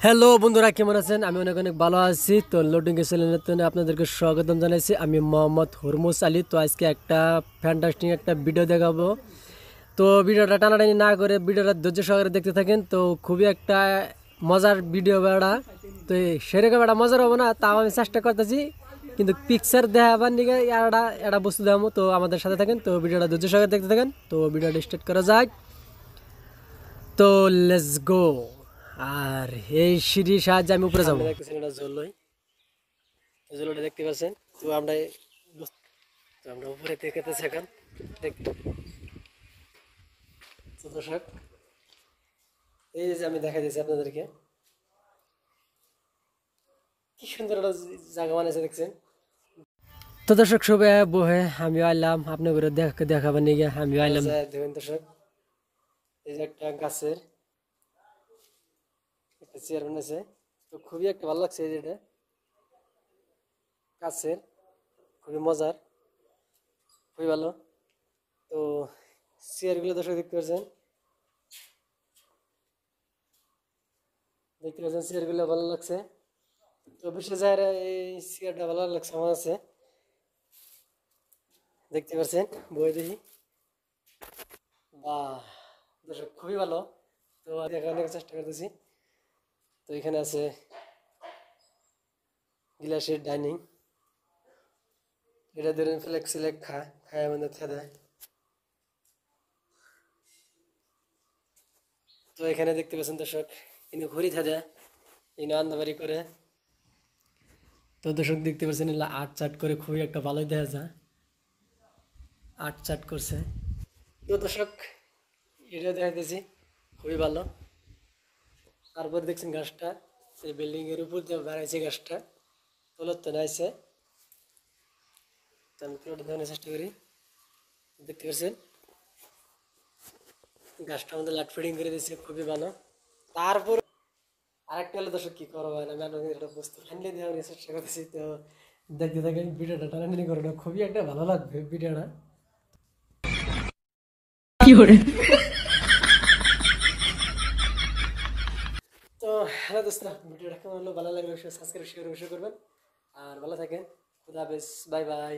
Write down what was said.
Hello বন্ধুরা, কেমন আছেন? আমি অনেক অনেক ভালো আছি। তো লোডিং এর চ্যানেলে আপনাদেরকে স্বাগতম জানাইছি। আমি মোহাম্মদ হুরমুস আলী। তো আজকে একটা ফ্যান্টাস্টিক একটা ভিডিও দেখাবো। তো ভিডিওটা টানাটানি না করে ভিডিওটা ধৈর্য সহকারে দেখতে থাকেন। তো খুবই একটা মজার ভিডিও বেড়া। তো সেরকম একটা মজার হবো না, তাও আমি চেষ্টা করতেছি, কিন্তু পিকচার দেখাবার নিকে একটা বস্তু দেখাবো। তো আমাদের সাথে থাকেন, তো ভিডিওটা ধৈর্য সহকারে দেখতে থাকেন। তো ভিডিওটা স্টার্ট করা যাক। তো লেটস গো। আর এই সিঁড়ির সাহায্যে আমি উপরে যাবো। দেখতেছেন এটা জলই, জলটা দেখতে পাচ্ছেন। তো আমরা উপরে দেখতেছি এখন। তো দর্শক, এই যে আমি দেখা দিয়েছি আপনাদেরকে, কি সুন্দর একটা জায়গা বানাইছে দেখছেন। তো দর্শক, সবাই বহে আমিও আইলাম আপনার ঘরে দেখাবার নিয়ে। আমিও আইলাম। দেখবেন দর্শক, এই যে একটা গাছের একটা চেয়ার বানাইছে। তো খুবই একটা ভালো লাগছে। এই যেটা গাছের, খুবই মজার, খুবই ভালো। তো চেয়ারগুলো দর্শক দেখতে পাচ্ছেন, চেয়ারগুলো ভালো লাগছে। তো বিশেষ জায়গায় এই চেয়ারটা ভালো লাগছে আমার কাছে। দেখতে পাচ্ছেন, বই দেখি, বাহ দর্শক খুবই ভালো। তো দেখানোর চেষ্টা করতেছি। তো এখানে আছে গ্লাসের ডাইনিং। এটা ধরেন ফ্লেক্সি লেখা খায় আমাদের দেয়। তো এখানে দেখতে পাচ্ছেন দর্শক, ইনি ঘড়ি থাকে, ইনি আন্দাবাড়ি করে। তো দর্শক দেখতে পাচ্ছেন, এগুলো আট চাট করে খুবই একটা ভালোই দেখা যায়, আট চাট করছে। তো দর্শক, এটা দেখাইতেছি, খুবই ভালো। তারপর দেখছেন গাছটা, সেই বিল্ডিং এর উপর দিয়ে বাড়াইছে গাছটা, তোলার তো নাইছে। তো আমি তোলাটা দেখানোর চেষ্টা করি। দেখতে পাচ্ছেন গাছটা আমাদের লাট ফিডিং করে দিয়েছে, খুবই ভালো। তারপর আরেকটা হলো দর্শক, কি করবো আমি আপনাদের একটা বস্তু হ্যান্ডলে দেওয়ার চেষ্টা করতেছি। তো দেখতে থাকেন, ভিডিওটা টানাটানি করে না, খুবই একটা ভালো লাগবে ভিডিওটা। তো হ্যালো দোস্ত, ভিডিওটা কেমন হলো, ভালো লাগলে অবশ্যই সাবস্ক্রাইব শেয়ার অবশ্যই করবেন। আর ভালো থাকেন, খুদা হাফেজ, বাই বাই।